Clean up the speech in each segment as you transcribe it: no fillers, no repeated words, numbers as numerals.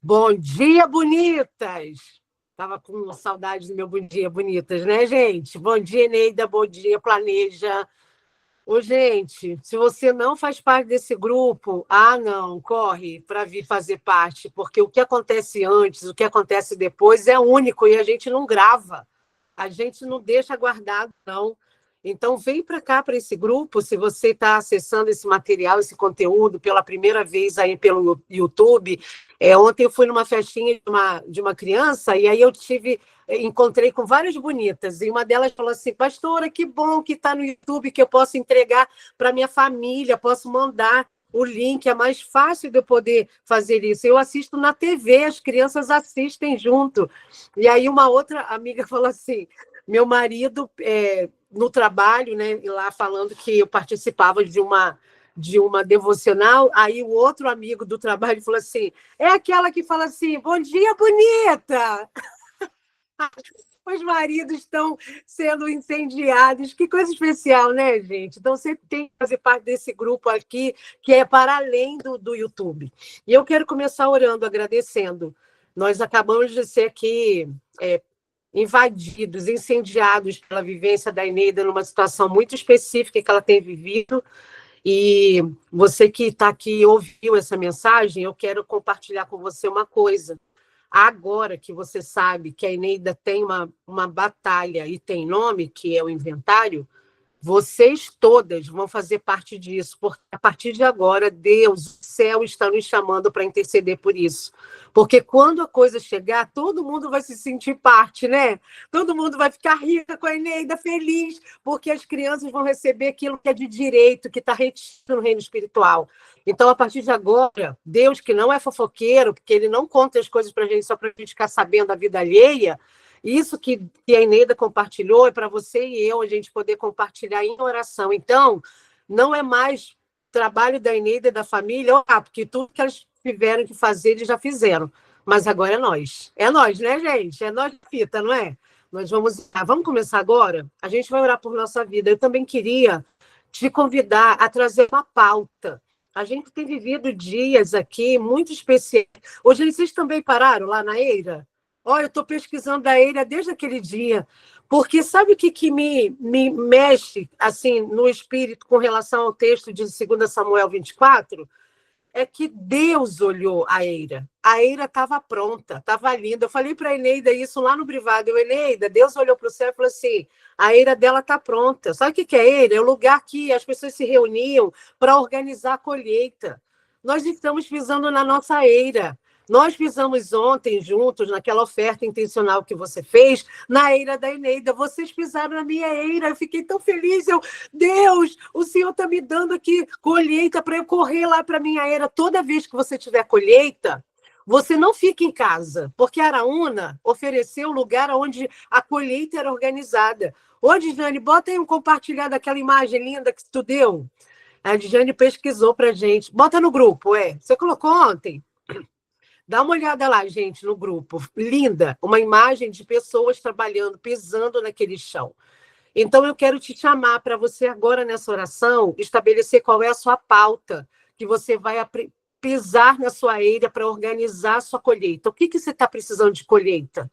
Bom dia, bonitas! Tava com saudade do meu bom dia, bonitas, né, gente? Bom dia, Eneida, bom dia, Planeja. Ô, gente, se você não faz parte desse grupo, não, corre para vir fazer parte, porque o que acontece antes, o que acontece depois é único e a gente não grava, a gente não deixa guardado, não. Então, vem para cá, para esse grupo, se você está acessando esse material, esse conteúdo pela primeira vez aí pelo YouTube. Ontem eu fui numa festinha de uma criança e aí encontrei com várias bonitas, e uma delas falou assim: pastora, que bom que está no YouTube, que eu posso entregar para minha família, posso mandar o link, é mais fácil de eu poder fazer isso. Eu assisto na TV, as crianças assistem junto. E aí uma outra amiga falou assim: meu marido, no trabalho, né, lá falando que eu participava de uma devocional, aí o outro amigo do trabalho falou assim: é aquela que fala assim, bom dia, bonita! Os maridos estão sendo incendiados. Que coisa especial, né, gente? Então, você tem que fazer parte desse grupo aqui, que é para além do YouTube. E eu quero começar orando, agradecendo. Nós acabamos de ser aqui invadidos, incendiados pela vivência da Eneida numa situação muito específica que ela tem vivido. E você que está aqui e ouviu essa mensagem, eu quero compartilhar com você uma coisa. Agora que você sabe que a Eneida tem uma batalha e tem nome, que é o inventário, vocês todas vão fazer parte disso, porque a partir de agora, Deus, o céu está nos chamando para interceder por isso. Porque quando a coisa chegar, todo mundo vai se sentir parte, né? Todo mundo vai ficar rica com a Eneida, feliz, porque as crianças vão receber aquilo que é de direito, que está retido no reino espiritual. Então, a partir de agora, Deus, que não é fofoqueiro, porque ele não conta as coisas para a gente só para a gente ficar sabendo da vida alheia, isso que a Eneida compartilhou é para você e eu, a gente poder compartilhar em oração. Então, não é mais trabalho da Eneida e da família, porque tudo que eles tiveram que fazer, eles já fizeram. Mas agora é nós. É nós, né, gente? É nós de fita, não é? Nós vamos começar agora? A gente vai orar por nossa vida. Eu também queria te convidar a trazer uma pauta. A gente tem vivido dias aqui muito especiais. Hoje, vocês também pararam lá na Eira? Olha, eu estou pesquisando a Eira desde aquele dia, porque sabe o que me mexe assim no espírito com relação ao texto de 2 Samuel 24? É que Deus olhou a Eira. A Eira estava pronta, estava linda. Eu falei para a Eneida isso lá no privado. Eneida, Deus olhou para o céu e falou assim: a Eira dela está pronta. Sabe o que é Eira? É o lugar que as pessoas se reuniam para organizar a colheita. Nós estamos pisando na nossa Eira. Nós pisamos ontem juntos naquela oferta intencional que você fez, na Eira da Eneida. Vocês pisaram na minha Eira. Eu fiquei tão feliz. Deus, o Senhor está me dando aqui colheita para eu correr lá para a minha Eira. Toda vez que você tiver colheita, você não fica em casa, porque a Araúna ofereceu o lugar onde a colheita era organizada. Ô, Dijane, bota aí um compartilhar daquela imagem linda que tu deu. A Dijane pesquisou para a gente. Bota no grupo, Você colocou ontem? Dá uma olhada lá, gente, no grupo. Linda, uma imagem de pessoas trabalhando, pisando naquele chão. Então, eu quero te chamar para você agora, nessa oração, estabelecer qual é a sua pauta, que você vai pisar na sua eira para organizar a sua colheita. O que você está precisando de colheita?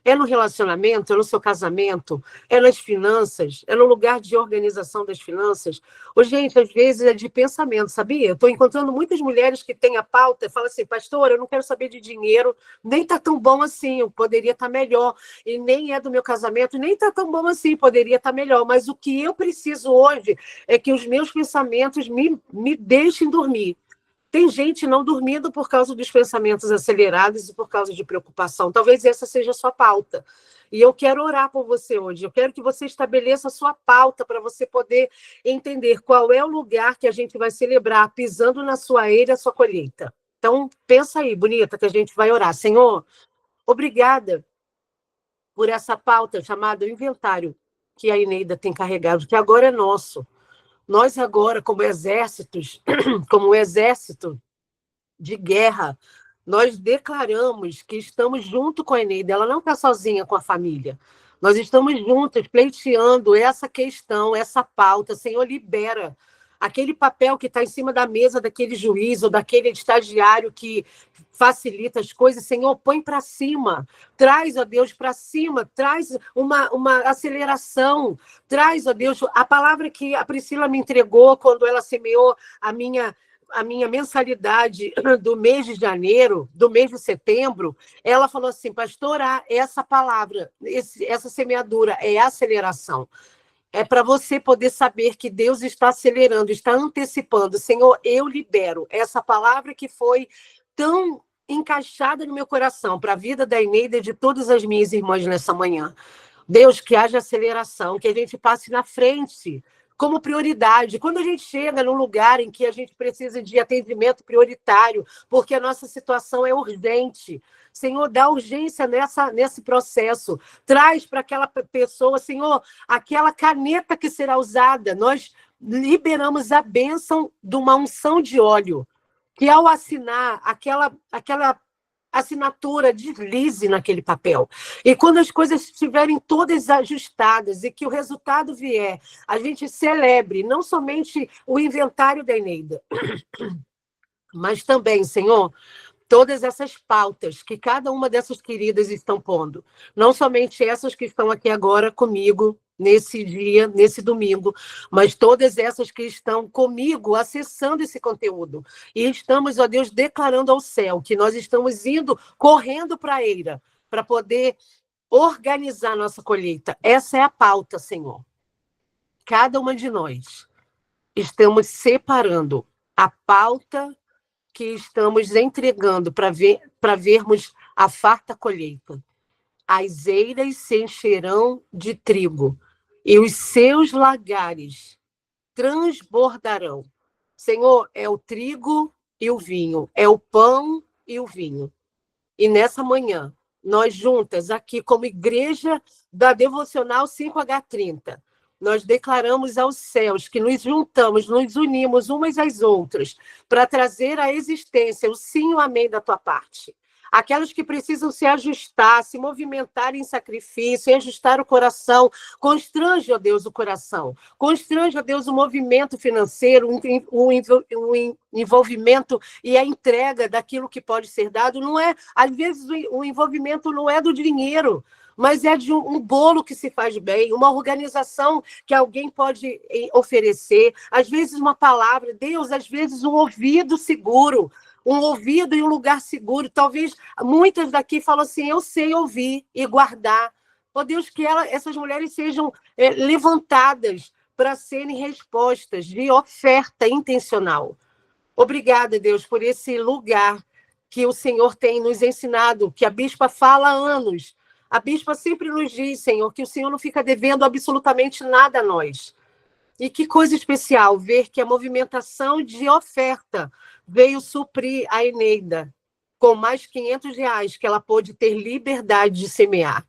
É no relacionamento, é no seu casamento, é nas finanças, é no lugar de organização das finanças. Gente, às vezes é de pensamento, sabia? Estou encontrando muitas mulheres que têm a pauta e falam assim: pastor, eu não quero saber de dinheiro, nem está tão bom assim, eu poderia estar melhor, e nem é do meu casamento, nem está tão bom assim, poderia estar melhor, mas o que eu preciso hoje é que os meus pensamentos me deixem dormir. Tem gente não dormindo por causa dos pensamentos acelerados e por causa de preocupação. Talvez essa seja a sua pauta. E eu quero orar por você hoje. Eu quero que você estabeleça a sua pauta para você poder entender qual é o lugar que a gente vai celebrar, pisando na sua eira, a sua colheita. Então, pensa aí, bonita, que a gente vai orar. Senhor, obrigada por essa pauta chamada inventário que a Eneida tem carregado, que agora é nosso. Nós agora, como exércitos, como um exército de guerra, nós declaramos que estamos junto com a Eneida. Ela não está sozinha com a família. Nós estamos juntos, pleiteando essa questão, essa pauta. Senhor, libera aquele papel que está em cima da mesa daquele juiz ou daquele estagiário que facilita as coisas, Senhor, põe para cima, traz, ó Deus, para cima, traz uma aceleração, traz, ó Deus, a palavra que a Priscila me entregou quando ela semeou a minha mensalidade do mês de janeiro, do mês de setembro, ela falou assim, pastora, essa palavra, essa semeadura é aceleração. É para você poder saber que Deus está acelerando, está antecipando. Senhor, eu libero essa palavra que foi tão encaixada no meu coração para a vida da Eneida e de todas as minhas irmãs nessa manhã. Deus, que haja aceleração, que a gente passe na frente como prioridade. Quando a gente chega num lugar em que a gente precisa de atendimento prioritário, porque a nossa situação é urgente, Senhor, dá urgência nesse processo. Traz para aquela pessoa, Senhor, aquela caneta que será usada. Nós liberamos a bênção de uma unção de óleo, que ao assinar aquela assinatura deslize naquele papel. E quando as coisas estiverem todas ajustadas e que o resultado vier, a gente celebre não somente o inventário da Eneida, mas também, Senhor, todas essas pautas que cada uma dessas queridas estão pondo. Não somente essas que estão aqui agora comigo, nesse dia, nesse domingo, mas todas essas que estão comigo acessando esse conteúdo. E estamos, ó Deus, declarando ao céu que nós estamos indo, correndo para a eira, para poder organizar nossa colheita. Essa é a pauta, Senhor. Cada uma de nós estamos separando a pauta que estamos entregando para vermos a farta colheita. As eiras se encherão de trigo, e os seus lagares transbordarão. Senhor, é o trigo e o vinho, é o pão e o vinho. E nessa manhã, nós juntas aqui como igreja da Devocional 5H30, nós declaramos aos céus que nos juntamos, nos unimos umas às outras para trazer à existência o sim e o amém da tua parte. Aquelas que precisam se ajustar, se movimentar em sacrifício, em ajustar o coração. Constrange, ó Deus, o coração. Constrange, ó Deus, o movimento financeiro, o envolvimento e a entrega daquilo que pode ser dado. Não é, às vezes, o envolvimento não é do dinheiro, mas é de um bolo que se faz bem, uma organização que alguém pode oferecer, às vezes uma palavra, Deus, às vezes um ouvido seguro, um ouvido e um lugar seguro. Talvez muitas daqui falam assim, eu sei ouvir e guardar. Ó Deus, que essas mulheres sejam levantadas para serem respostas de oferta intencional. Obrigada, Deus, por esse lugar que o Senhor tem nos ensinado, que a bispa fala há anos. A bispa sempre nos diz, Senhor, que o Senhor não fica devendo absolutamente nada a nós. E que coisa especial ver que a movimentação de oferta veio suprir a Eneida com mais R$ 500 que ela pôde ter liberdade de semear.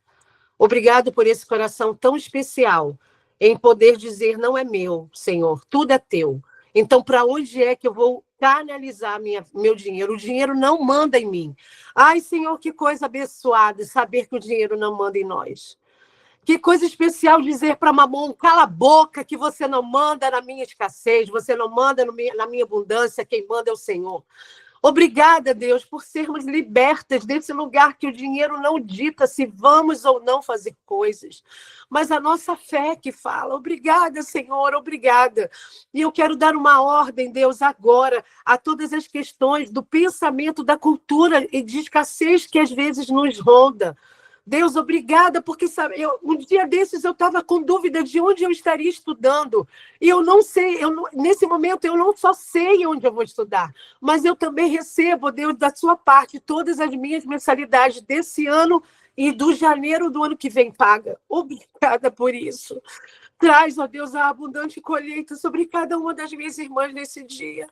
Obrigado por esse coração tão especial em poder dizer, não é meu, Senhor, tudo é teu. Então, para onde é que eu vou canalizar meu dinheiro? O dinheiro não manda em mim. Ai, Senhor, que coisa abençoada saber que o dinheiro não manda em nós. Que coisa especial dizer para Mamon, cala a boca, que você não manda na minha escassez, você não manda na minha abundância, quem manda é o Senhor. Obrigada, Deus, por sermos libertas desse lugar que o dinheiro não dita se vamos ou não fazer coisas, mas a nossa fé que fala. Obrigada, Senhor, obrigada. E eu quero dar uma ordem, Deus, agora, a todas as questões do pensamento, da cultura e de escassez que às vezes nos ronda. Deus, obrigada, porque sabe, um dia desses eu estava com dúvida de onde eu estaria estudando. E eu não sei, nesse momento eu não só sei onde eu vou estudar, mas eu também recebo, Deus, da sua parte, todas as minhas mensalidades desse ano e do janeiro do ano que vem paga. Obrigada por isso. Traz, ó Deus, a abundante colheita sobre cada uma das minhas irmãs nesse dia.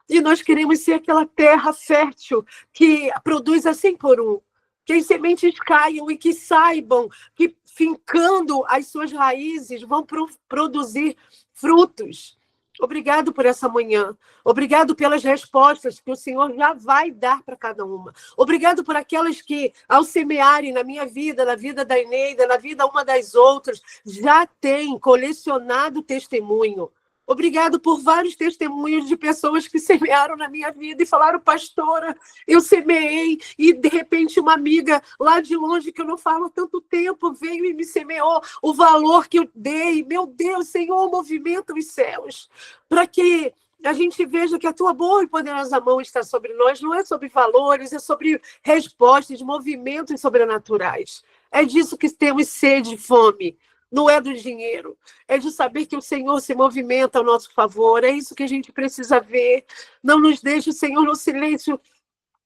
E nós queremos ser aquela terra fértil que produz a 100 por 1. Que as sementes caiam e que saibam que, fincando as suas raízes, vão produzir frutos. Obrigado por essa manhã. Obrigado pelas respostas que o Senhor já vai dar para cada uma. Obrigado por aquelas que, ao semearem na minha vida, na vida da Eneida, na vida uma das outras, já têm colecionado testemunho. Obrigado por vários testemunhos de pessoas que semearam na minha vida e falaram, pastora, eu semeei, e de repente uma amiga lá de longe, que eu não falo há tanto tempo, veio e me semeou o valor que eu dei. Meu Deus, Senhor, movimenta os céus, para que a gente veja que a tua boa e poderosa mão está sobre nós. Não é sobre valores, é sobre respostas, movimentos sobrenaturais. É disso que temos sede e fome. Não é do dinheiro, é de saber que o Senhor se movimenta ao nosso favor. É isso que a gente precisa ver. Não nos deixe, Senhor, no silêncio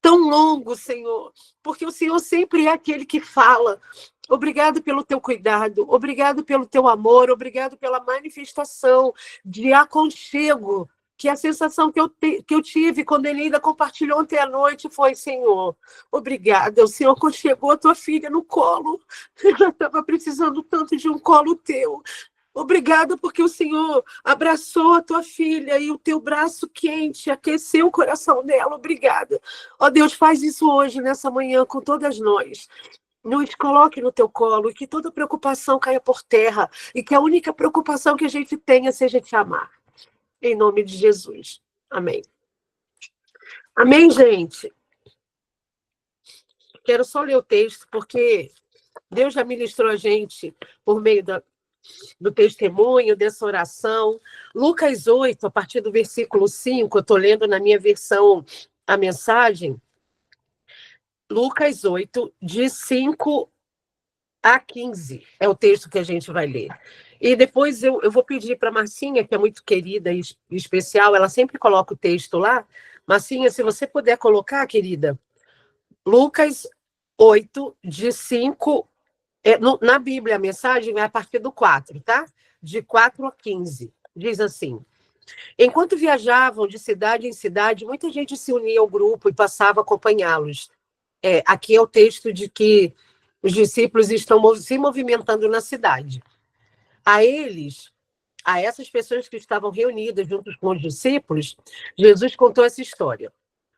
tão longo, Senhor, porque o Senhor sempre é aquele que fala. Obrigado pelo teu cuidado, obrigado pelo teu amor, obrigado pela manifestação de aconchego, que a sensação que eu tive quando a Eneida compartilhou ontem à noite foi, Senhor, obrigada, o Senhor aconchegou a tua filha no colo, ela estava precisando tanto de um colo teu. Obrigada porque o Senhor abraçou a tua filha e o teu braço quente aqueceu o coração dela. Obrigada. Ó Deus, faz isso hoje, nessa manhã, com todas nós. Nos coloque no teu colo e que toda preocupação caia por terra e que a única preocupação que a gente tenha seja te amar. Em nome de Jesus. Amém. Amém, gente? Quero só ler o texto, porque Deus já ministrou a gente por meio do testemunho, dessa oração. Lucas 8, a partir do versículo 5, eu estou lendo na minha versão a mensagem. Lucas 8, de 5 a 15, é o texto que a gente vai ler. E depois eu vou pedir para a Marcinha, que é muito querida e especial, ela sempre coloca o texto lá. Marcinha, se você puder colocar, querida, Lucas 8, de 5... na Bíblia, a mensagem é a partir do 4, tá? De 4 a 15. Diz assim: enquanto viajavam de cidade em cidade, muita gente se unia ao grupo e passava a acompanhá-los. Aqui é o texto de que os discípulos estão se movimentando na cidade. A essas pessoas que estavam reunidas juntos com os discípulos, Jesus contou essa história.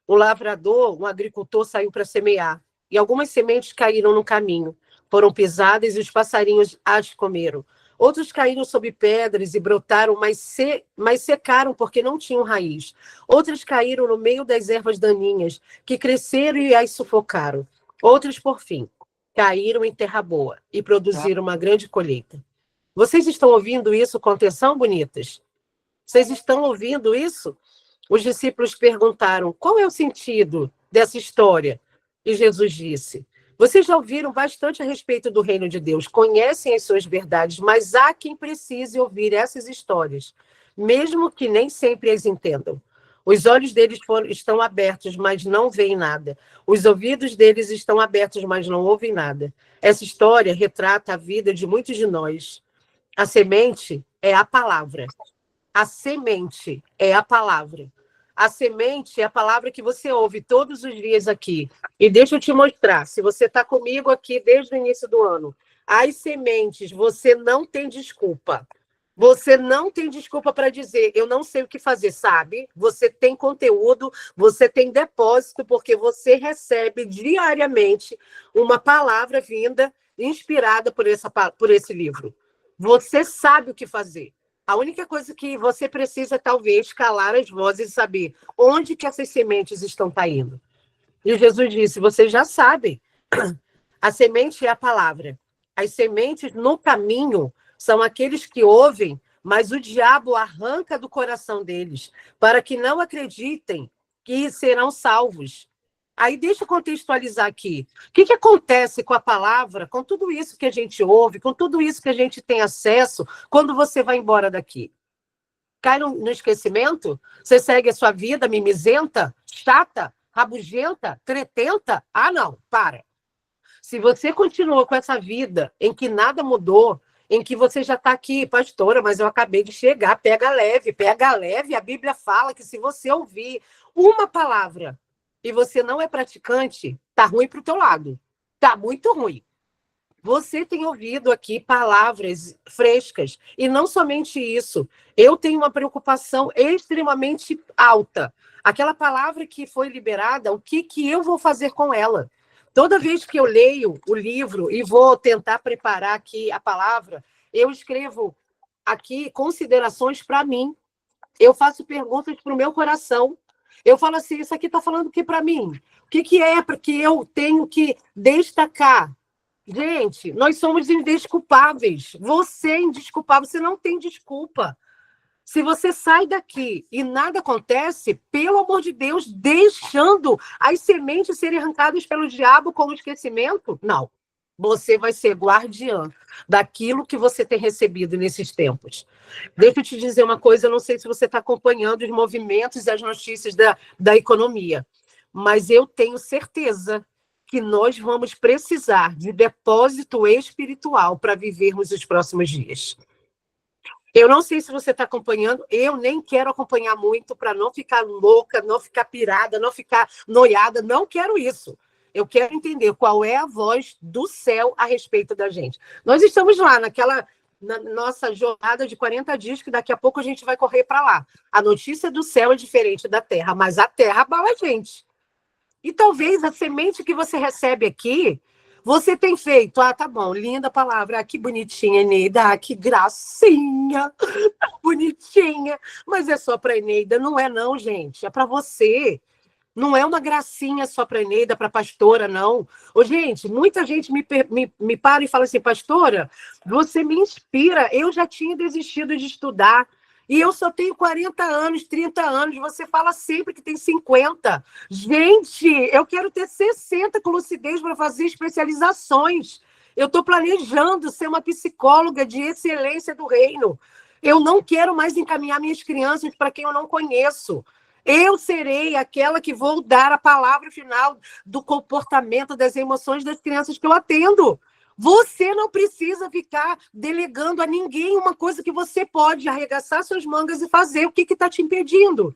Um lavrador, um agricultor, saiu para semear, e algumas sementes caíram no caminho. Foram pisadas e os passarinhos as comeram. Outros caíram sob pedras e brotaram, mas secaram porque não tinham raiz. Outras caíram no meio das ervas daninhas, que cresceram e as sufocaram. Outras, por fim, caíram em terra boa e produziram uma grande colheita. Vocês estão ouvindo isso com atenção, bonitas? Vocês estão ouvindo isso? Os discípulos perguntaram: qual é o sentido dessa história? E Jesus disse: vocês já ouviram bastante a respeito do reino de Deus, conhecem as suas verdades, mas há quem precise ouvir essas histórias, mesmo que nem sempre as entendam. Os olhos deles estão abertos, mas não veem nada. Os ouvidos deles estão abertos, mas não ouvem nada. Essa história retrata a vida de muitos de nós. A semente é a palavra. A semente é a palavra. A semente é a palavra que você ouve todos os dias aqui. E deixa eu te mostrar, se você está comigo aqui desde o início do ano, as sementes, você não tem desculpa. Você não tem desculpa para dizer, eu não sei o que fazer, sabe? Você tem conteúdo, você tem depósito, porque você recebe diariamente uma palavra vinda, inspirada por esse livro. Você sabe o que fazer. A única coisa que você precisa, talvez, calar as vozes e saber onde que essas sementes estão caindo. E Jesus disse, vocês já sabem, a semente é a palavra. As sementes no caminho são aqueles que ouvem, mas o diabo arranca do coração deles, para que não acreditem que serão salvos. Aí deixa eu contextualizar aqui. O que acontece com a palavra, com tudo isso que a gente ouve, com tudo isso que a gente tem acesso, quando você vai embora daqui? Cai no esquecimento? Você segue a sua vida mimizenta, chata, rabugenta, tretenta? Ah, não, para. Se você continua com essa vida em que nada mudou, em que você já está aqui, pastora, mas eu acabei de chegar, pega leve. A Bíblia fala que se você ouvir uma palavra e você não é praticante, tá ruim para o teu lado. Tá muito ruim. Você tem ouvido aqui palavras frescas. E não somente isso. Eu tenho uma preocupação extremamente alta. Aquela palavra que foi liberada, o que eu vou fazer com ela? Toda vez que eu leio o livro e vou tentar preparar aqui a palavra, eu escrevo aqui considerações para mim. Eu faço perguntas para o meu coração. Eu falo assim, isso aqui está falando o que para mim? O que é porque eu tenho que destacar? Gente, nós somos indesculpáveis. Você é indesculpável, você não tem desculpa. Se você sai daqui e nada acontece, pelo amor de Deus, deixando as sementes serem arrancadas pelo diabo com o esquecimento, não. Você vai ser guardiã daquilo que você tem recebido nesses tempos. Deixa eu te dizer uma coisa, eu não sei se você está acompanhando os movimentos e as notícias da economia, mas eu tenho certeza que nós vamos precisar de depósito espiritual para vivermos os próximos dias. Eu não sei se você está acompanhando, eu nem quero acompanhar muito para não ficar louca, não ficar pirada, não ficar noiada, não quero isso. Eu quero entender qual é a voz do céu a respeito da gente. Nós estamos lá na nossa jornada de 40 dias, que daqui a pouco a gente vai correr para lá. A notícia do céu é diferente da terra, mas a terra abala a gente. E talvez a semente que você recebe aqui, você tem feito. Ah, tá bom, linda palavra. Ah, que bonitinha, Eneida. Ah, que gracinha. Bonitinha. Mas é só para Eneida. Não é não, gente. É para você. Não é uma gracinha só para Eneida, para pastora, não. Ô, gente, muita gente me para e fala assim, pastora, você me inspira. Eu já tinha desistido de estudar. E eu só tenho 40 anos, 30 anos. Você fala sempre que tem 50. Gente, eu quero ter 60 com lucidez para fazer especializações. Eu estou planejando ser uma psicóloga de excelência do reino. Eu não quero mais encaminhar minhas crianças para quem eu não conheço. Eu serei aquela que vou dar a palavra final do comportamento, das emoções das crianças que eu atendo. Você não precisa ficar delegando a ninguém uma coisa que você pode arregaçar suas mangas e fazer. O que está te impedindo?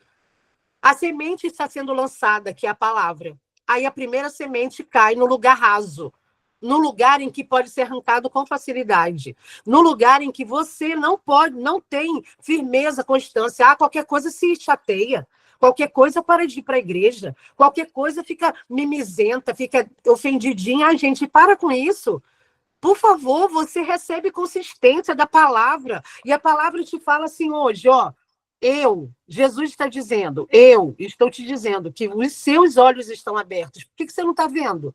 A semente está sendo lançada, que é a palavra. Aí a primeira semente cai no lugar raso, no lugar em que pode ser arrancado com facilidade, no lugar em que você não tem firmeza, constância. Ah, qualquer coisa se chateia. Qualquer coisa para de ir para a igreja. Qualquer coisa fica mimizenta, fica ofendidinha. Ah, gente, para com isso. Por favor, você recebe consistência da palavra. E a palavra te fala assim hoje, ó. Jesus está dizendo, eu estou te dizendo que os seus olhos estão abertos. Por que você não está vendo?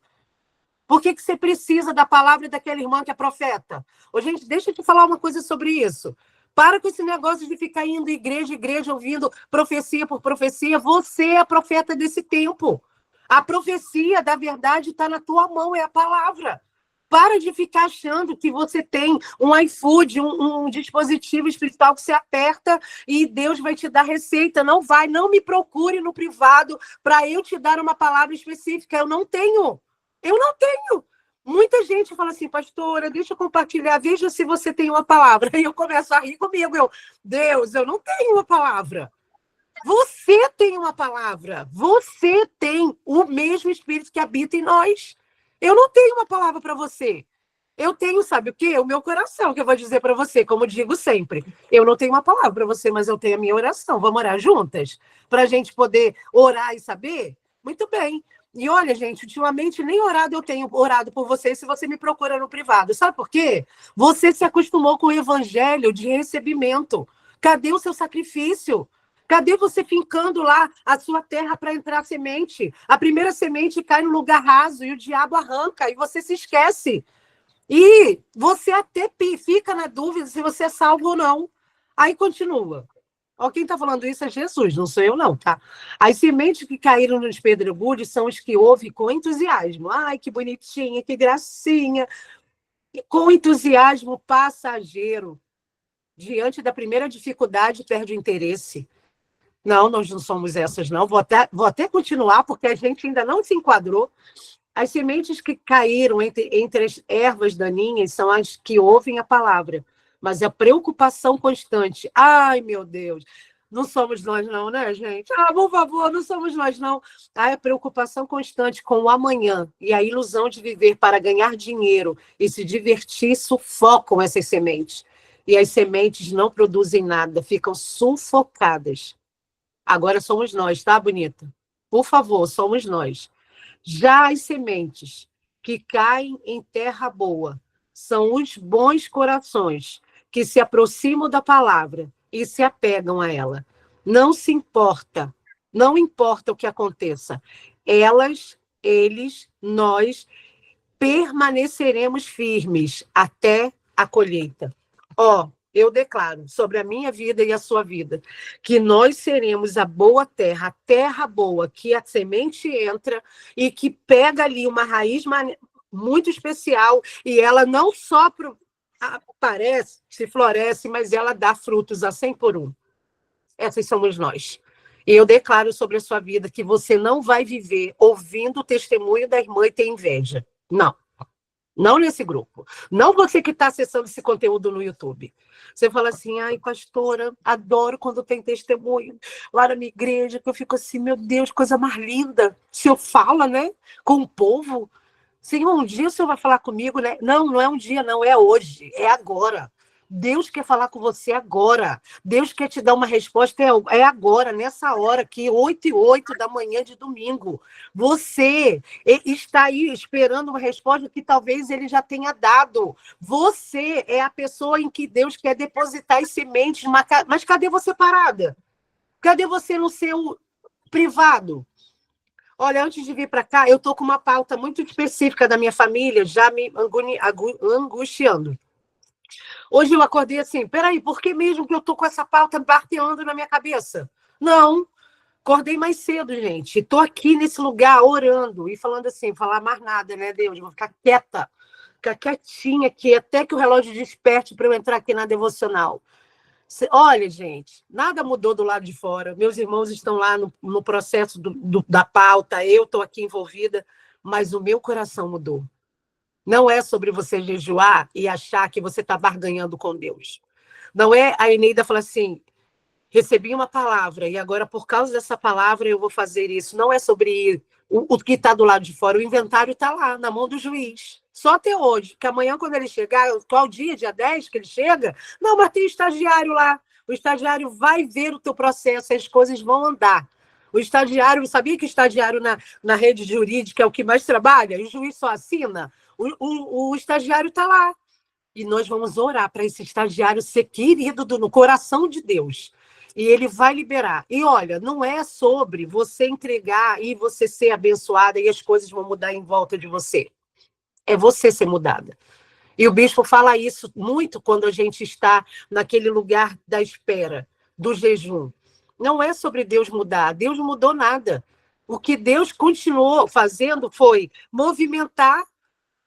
Por que você precisa da palavra daquela irmã que é profeta? Ô, gente, deixa eu te falar uma coisa sobre isso. Para com esse negócio de ficar indo igreja, ouvindo profecia por profecia. Você é a profeta desse tempo. A profecia da verdade está na tua mão, é a palavra. Para de ficar achando que você tem um iFood, um dispositivo espiritual que você aperta e Deus vai te dar receita. Não vai, não me procure no privado para eu te dar uma palavra específica. Eu não tenho. Eu não tenho. Muita gente fala assim, pastora, deixa eu compartilhar, veja se você tem uma palavra. Aí eu começo a rir comigo. Deus, eu não tenho uma palavra. Você tem uma palavra. Você tem o mesmo Espírito que habita em nós. Eu não tenho uma palavra para você. Eu tenho, sabe o quê? O meu coração, que eu vou dizer para você, como digo sempre. Eu não tenho uma palavra para você, mas eu tenho a minha oração. Vamos orar juntas? Para a gente poder orar e saber? Muito bem. E olha, gente, ultimamente nem orado eu tenho orado por você se você me procura no privado. Sabe por quê? Você se acostumou com o evangelho de recebimento. Cadê o seu sacrifício? Cadê você fincando lá a sua terra para entrar semente? A primeira semente cai no lugar raso e o diabo arranca e você se esquece. E você até fica na dúvida se você é salvo ou não. Aí continua. Ó, quem está falando isso é Jesus, não sou eu não, tá? As sementes que caíram nos pedregulhos são os que ouvem com entusiasmo. Ai, que bonitinha, que gracinha. E com entusiasmo passageiro. Diante da primeira dificuldade, perde o interesse. Não, nós não somos essas, não. Vou até continuar, porque a gente ainda não se enquadrou. As sementes que caíram entre as ervas daninhas são as que ouvem a palavra, mas a preocupação constante. Ai, meu Deus, não somos nós, não, né, gente? Ah, por favor, não somos nós, não. Ai, a preocupação constante com o amanhã e a ilusão de viver para ganhar dinheiro e se divertir sufocam essas sementes. E as sementes não produzem nada, ficam sufocadas. Agora somos nós, tá, bonita? Por favor, somos nós. Já as sementes que caem em terra boa são os bons corações que se aproximam da palavra e se apegam a ela. Não se importa. Não importa o que aconteça. Elas, eles, nós permaneceremos firmes até a colheita. Ó, eu declaro sobre a minha vida e a sua vida que nós seremos a boa terra, a terra boa, que a semente entra e que pega ali uma raiz muito especial e ela não só aparece, se floresce, mas ela dá frutos a 100 por um. Essas somos nós. E eu declaro sobre a sua vida que você não vai viver ouvindo o testemunho da irmã e ter inveja. Não. Não nesse grupo. Não você que está acessando esse conteúdo no YouTube. Você fala assim, ai, pastora, adoro quando tem testemunho lá na minha igreja, que eu fico assim, meu Deus, coisa mais linda. O senhor fala, né, com o povo. Senhor, um dia o senhor vai falar comigo, né? Não, não é um dia, não, é hoje, é agora. Deus quer falar com você agora. Deus quer te dar uma resposta, é agora, nessa hora aqui, 8h08 da manhã de domingo. Você está aí esperando uma resposta que talvez ele já tenha dado. Você é a pessoa em que Deus quer depositar as sementes, mas cadê você parada? Cadê você no seu privado? Olha, antes de vir para cá, eu estou com uma pauta muito específica da minha família, já me angustiando. Hoje eu acordei assim, peraí, por que mesmo que eu estou com essa pauta barteando na minha cabeça? Não, acordei mais cedo, gente. Estou aqui nesse lugar orando e falando assim, falar mais nada, né, Deus? Vou ficar quieta, ficar quietinha aqui, até que o relógio desperte para eu entrar aqui na devocional. Olha, gente, nada mudou do lado de fora. Meus irmãos estão lá no processo da pauta, eu estou aqui envolvida, mas o meu coração mudou. Não é sobre você jejuar e achar que você está barganhando com Deus. Não é a Eneida falar assim, recebi uma palavra e agora, por causa dessa palavra, eu vou fazer isso. Não é sobre o que está do lado de fora. O inventário está lá, na mão do juiz. Só até hoje, porque amanhã, quando ele chegar, qual dia? Dia 10 que ele chega? Não, mas tem estagiário lá. O estagiário vai ver o teu processo, as coisas vão andar. O estagiário, sabia que o estagiário na rede jurídica é o que mais trabalha? O juiz só assina? O estagiário está lá. E nós vamos orar para esse estagiário ser querido no coração de Deus. E ele vai liberar. E olha, não é sobre você entregar e você ser abençoada e as coisas vão mudar em volta de você. É você ser mudada. E o bispo fala isso muito quando a gente está naquele lugar da espera, do jejum. Não é sobre Deus mudar. Deus não mudou nada. O que Deus continuou fazendo foi movimentar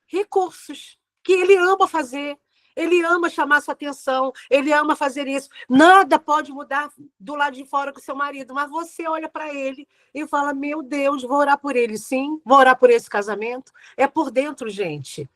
recursos que ele ama fazer. Ele ama chamar sua atenção, ele ama fazer isso. Nada pode mudar do lado de fora com seu marido, mas você olha para ele e fala, meu Deus, vou orar por ele, sim, vou orar por esse casamento. É por dentro, gente.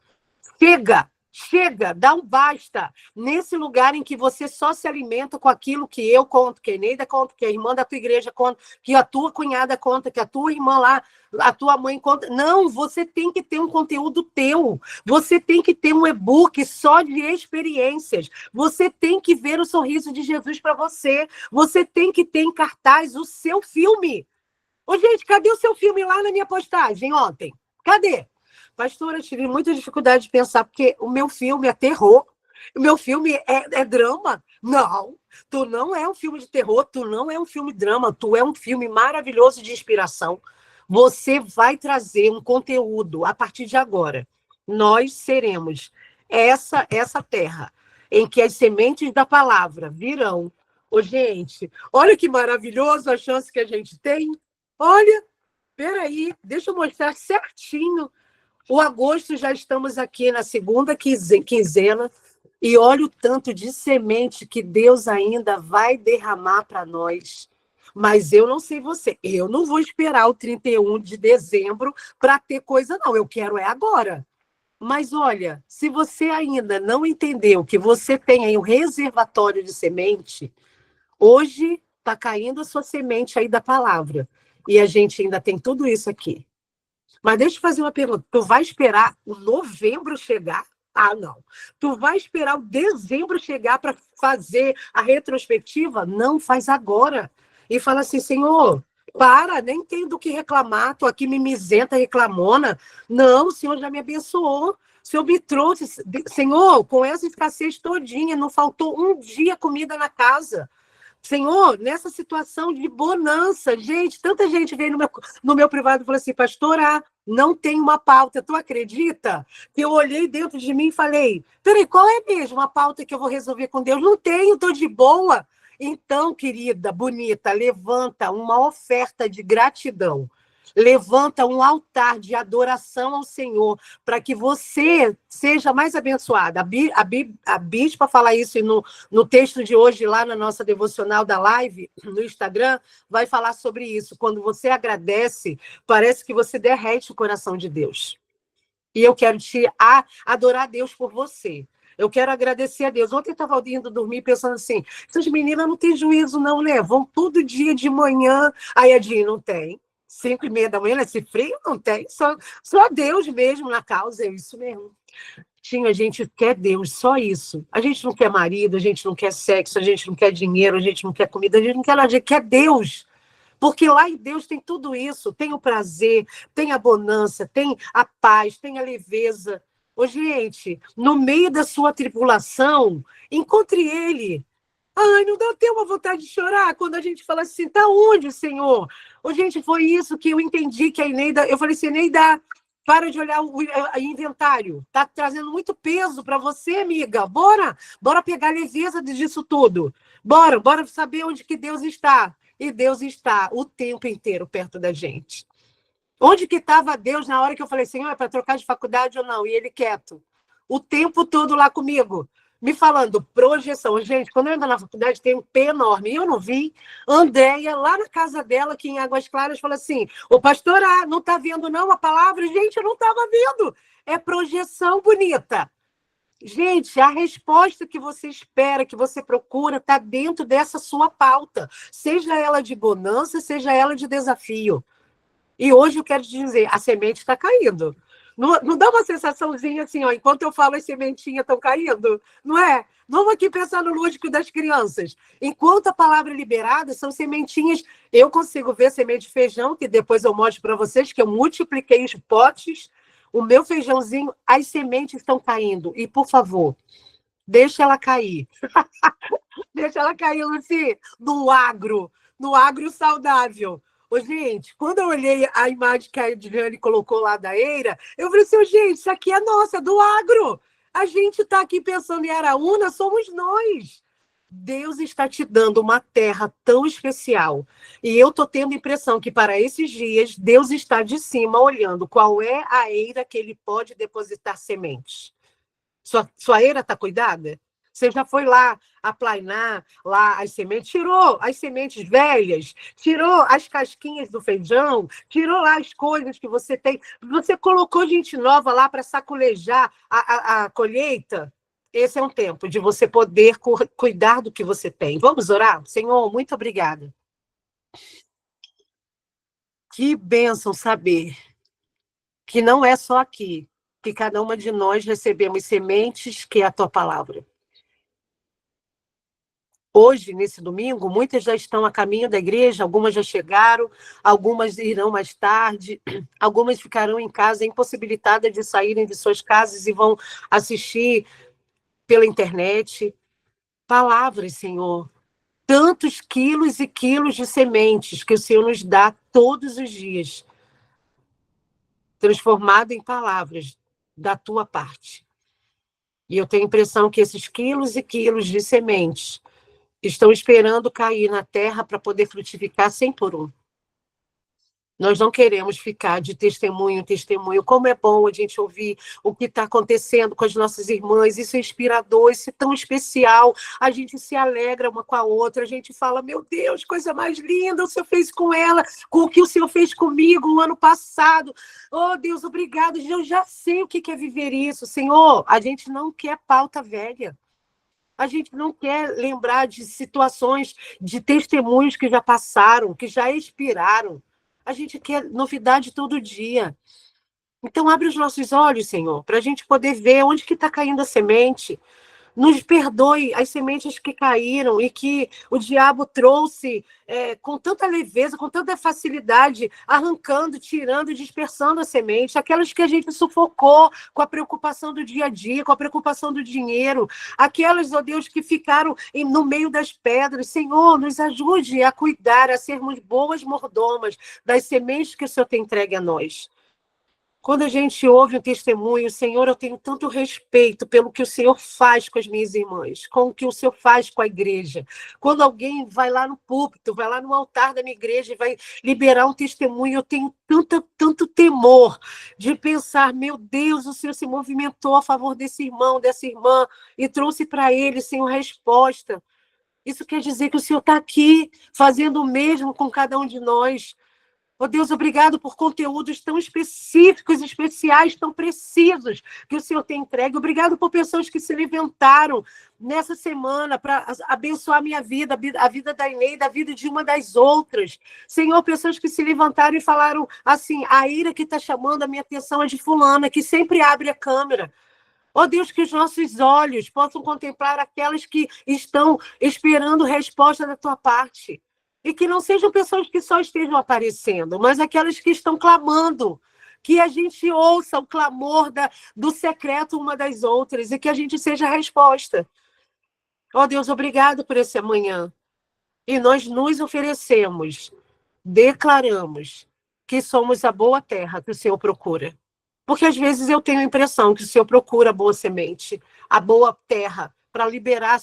Chega, dá um basta nesse lugar em que você só se alimenta com aquilo que eu conto, que a Eneida conta, que a irmã da tua igreja conta, que a tua cunhada conta, que a tua irmã lá, a tua mãe conta. Não, você tem que ter um conteúdo teu, você tem que ter um e-book só de experiências, você tem que ver o sorriso de Jesus para você, você tem que ter em cartaz o seu filme. Ô, gente, cadê o seu filme lá na minha postagem ontem? Cadê? Pastora, eu tive muita dificuldade de pensar, porque o meu filme é terror, o meu filme é drama. Não, tu não é um filme de terror, tu não é um filme drama, tu é um filme maravilhoso de inspiração. Você vai trazer um conteúdo a partir de agora. Nós seremos essa terra em que as sementes da palavra virão. Ô, gente, olha que maravilhoso a chance que a gente tem. Olha, peraí, deixa eu mostrar certinho. O agosto já estamos aqui na segunda quinzena e olha o tanto de semente que Deus ainda vai derramar para nós. Mas eu não sei você, eu não vou esperar o 31 de dezembro para ter coisa, não. Eu quero agora. Mas olha, se você ainda não entendeu que você tem aí um reservatório de semente, hoje está caindo a sua semente aí da palavra. E a gente ainda tem tudo isso aqui. Mas deixa eu fazer uma pergunta. Tu vai esperar o novembro chegar? Ah, não. Tu vai esperar o dezembro chegar para fazer a retrospectiva? Não, faz agora. E fala assim, Senhor, para, nem tenho do que reclamar, tô aqui mimizenta, reclamona. Não, o Senhor já me abençoou. O Senhor me trouxe. Senhor, com essa escassez todinha, não faltou um dia comida na casa. Senhor, nessa situação de bonança, gente, tanta gente veio no meu privado e falou assim, pastora, não tem uma pauta, tu acredita? Que eu olhei dentro de mim e falei, peraí, qual é mesmo a pauta que eu vou resolver com Deus? Não tenho, estou de boa. Então, querida, bonita, levanta uma oferta de gratidão. Levanta um altar de adoração ao Senhor para que você seja mais abençoada. A bispa fala isso no texto de hoje, lá na nossa devocional da live, no Instagram, vai falar sobre isso. Quando você agradece, parece que você derrete o coração de Deus. E eu quero adorar a Deus por você. Eu quero agradecer a Deus. Ontem eu estava indo dormir pensando assim, essas meninas não têm juízo não, né? Vão todo dia de manhã. Aí a Dinha, não tem. 5:30 da manhã, nesse frio, não tem. Só Deus mesmo na causa, é isso mesmo. A gente quer Deus, só isso. A gente não quer marido, a gente não quer sexo, a gente não quer dinheiro, a gente não quer comida, a gente não quer nada, a gente quer Deus. Porque lá em Deus tem tudo isso, tem o prazer, tem a bonança, tem a paz, tem a leveza. Ô, gente, no meio da sua tribulação, encontre Ele. Ai, não dá até uma vontade de chorar quando a gente fala assim, tá onde, Senhor? Ô, gente, foi isso que eu entendi que a Eneida... Eu falei assim, Eneida, para de olhar o inventário. Tá trazendo muito peso para você, amiga. Bora pegar a leveza disso tudo. Bora saber onde que Deus está. E Deus está o tempo inteiro perto da gente. Onde que estava Deus na hora que eu falei, Senhor, é para trocar de faculdade ou não? E ele quieto. O tempo todo lá comigo. Me falando, projeção. Gente, quando eu ando na faculdade, tem um P enorme. E eu não vi. Andréia, lá na casa dela, aqui em Águas Claras, falou assim, ô pastora, não está vendo não a palavra? Gente, eu não estava vendo. É projeção bonita. Gente, a resposta que você espera, que você procura, está dentro dessa sua pauta. Seja ela de bonança, seja ela de desafio. E hoje eu quero te dizer, a semente está caindo. Não dá uma sensaçãozinha assim, ó, enquanto eu falo, as sementinhas estão caindo? Não é? Vamos aqui pensar no lúdico das crianças. Enquanto a palavra é liberada, são sementinhas. Eu consigo ver semente de feijão, que depois eu mostro para vocês, que eu multipliquei os potes. O meu feijãozinho, as sementes estão caindo. E, por favor, deixa ela cair. Deixa ela cair, Luci, no agro saudável. Ô, gente, quando eu olhei a imagem que a Edviane colocou lá da Eira, eu falei assim, gente, isso aqui é nossa, do agro. A gente está aqui pensando em Araúna, somos nós. Deus está te dando uma terra tão especial. E eu estou tendo a impressão que, para esses dias, Deus está de cima olhando qual é a eira que ele pode depositar sementes. Sua eira está cuidada? Você já foi lá aplainar lá as sementes, tirou as sementes velhas, tirou as casquinhas do feijão, tirou lá as coisas que você tem. Você colocou gente nova lá para sacolejar a colheita. Esse é um tempo de você poder cuidar do que você tem. Vamos orar? Senhor, muito obrigada. Que bênção saber que não é só aqui, que cada uma de nós recebemos sementes, que é a tua palavra. Hoje, nesse domingo, muitas já estão a caminho da igreja, algumas já chegaram, algumas irão mais tarde, algumas ficarão em casa, impossibilitadas de saírem de suas casas e vão assistir pela internet. Palavras, Senhor. Tantos quilos e quilos de sementes que o Senhor nos dá todos os dias, transformado em palavras da tua parte. E eu tenho a impressão que esses quilos e quilos de sementes estão esperando cair na terra para poder frutificar 100 por 1. Nós não queremos ficar de testemunho em testemunho. Como é bom a gente ouvir o que está acontecendo com as nossas irmãs. Isso é inspirador, isso é tão especial. A gente se alegra uma com a outra. A gente fala, meu Deus, coisa mais linda o Senhor fez com ela, com o que o Senhor fez comigo no ano passado. Oh, Deus, obrigado. Eu já sei o que é viver isso. Senhor, a gente não quer pauta velha. A gente não quer lembrar de situações, de testemunhos que já passaram, que já expiraram. A gente quer novidade todo dia. Então, abre os nossos olhos, Senhor, para a gente poder ver onde que está caindo a semente. Nos perdoe as sementes que caíram e que o diabo trouxe com tanta leveza, com tanta facilidade, arrancando, tirando, dispersando a semente, aquelas que a gente sufocou com a preocupação do dia a dia, com a preocupação do dinheiro, aquelas, ó Deus, que ficaram no meio das pedras. Senhor, nos ajude a cuidar, a sermos boas mordomas das sementes que o Senhor tem entregue a nós. Quando a gente ouve um testemunho, Senhor, eu tenho tanto respeito pelo que o Senhor faz com as minhas irmãs, com o que o Senhor faz com a igreja. Quando alguém vai lá no púlpito, vai lá no altar da minha igreja e vai liberar um testemunho, eu tenho tanto temor de pensar, meu Deus, o Senhor se movimentou a favor desse irmão, dessa irmã, e trouxe para ele, Senhor, resposta. Isso quer dizer que o Senhor está aqui, fazendo o mesmo com cada um de nós. Oh, Deus, obrigado por conteúdos tão específicos, especiais, tão precisos que o Senhor tem entregue. Obrigado por pessoas que se levantaram nessa semana para abençoar a minha vida, a vida da Eneida, a vida de uma das outras. Senhor, pessoas que se levantaram e falaram assim, a ira que está chamando a minha atenção é de fulana, que sempre abre a câmera. Oh, Deus, que os nossos olhos possam contemplar aquelas que estão esperando resposta da tua parte. E que não sejam pessoas que só estejam aparecendo, mas aquelas que estão clamando. Que a gente ouça o clamor do secreto uma das outras e que a gente seja a resposta. Oh, Deus, obrigado por esse amanhã. E nós nos oferecemos, declaramos que somos a boa terra que o Senhor procura. Porque às vezes eu tenho a impressão que o Senhor procura a boa semente, a boa terra, para liberar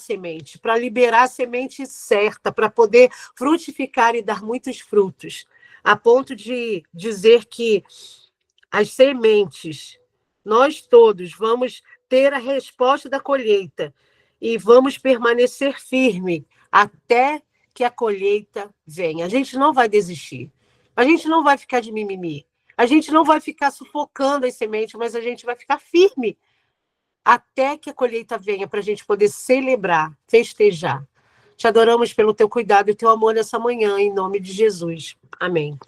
a semente certa, para poder frutificar e dar muitos frutos, a ponto de dizer que as sementes, nós todos vamos ter a resposta da colheita e vamos permanecer firme até que a colheita venha. A gente não vai desistir, a gente não vai ficar de mimimi, a gente não vai ficar sufocando as sementes, mas a gente vai ficar firme até que a colheita venha, para a gente poder celebrar, festejar. Te adoramos pelo teu cuidado e teu amor nessa manhã, em nome de Jesus. Amém.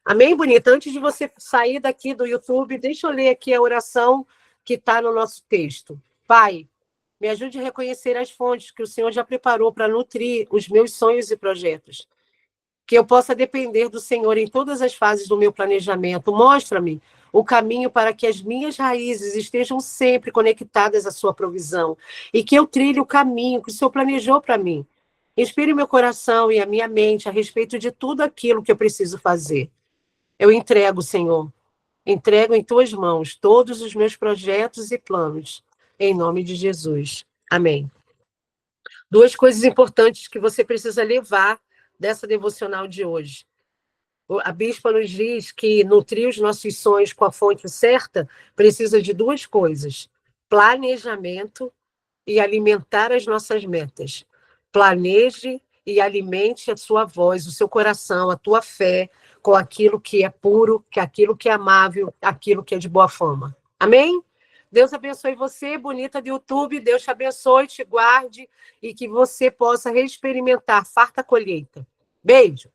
Amém, bonita? Antes de você sair daqui do YouTube, deixa eu ler aqui a oração que está no nosso texto. Pai, me ajude a reconhecer as fontes que o Senhor já preparou para nutrir os meus sonhos e projetos. Que eu possa depender do Senhor em todas as fases do meu planejamento. Mostra-me o caminho para que as minhas raízes estejam sempre conectadas à sua provisão e que eu trilhe o caminho que o Senhor planejou para mim. Inspire meu coração e a minha mente a respeito de tudo aquilo que eu preciso fazer. Eu entrego, Senhor, entrego em tuas mãos todos os meus projetos e planos, em nome de Jesus. Amém. Duas coisas importantes que você precisa levar dessa devocional de hoje. A bispa nos diz que nutrir os nossos sonhos com a fonte certa precisa de duas coisas: planejamento e alimentar as nossas metas. Planeje e alimente a sua voz, o seu coração, a tua fé com aquilo que é puro, que aquilo que é amável, aquilo que é de boa fama. Amém? Deus abençoe você, bonita do YouTube. Deus te abençoe, te guarde e que você possa reexperimentar farta colheita. Beijo.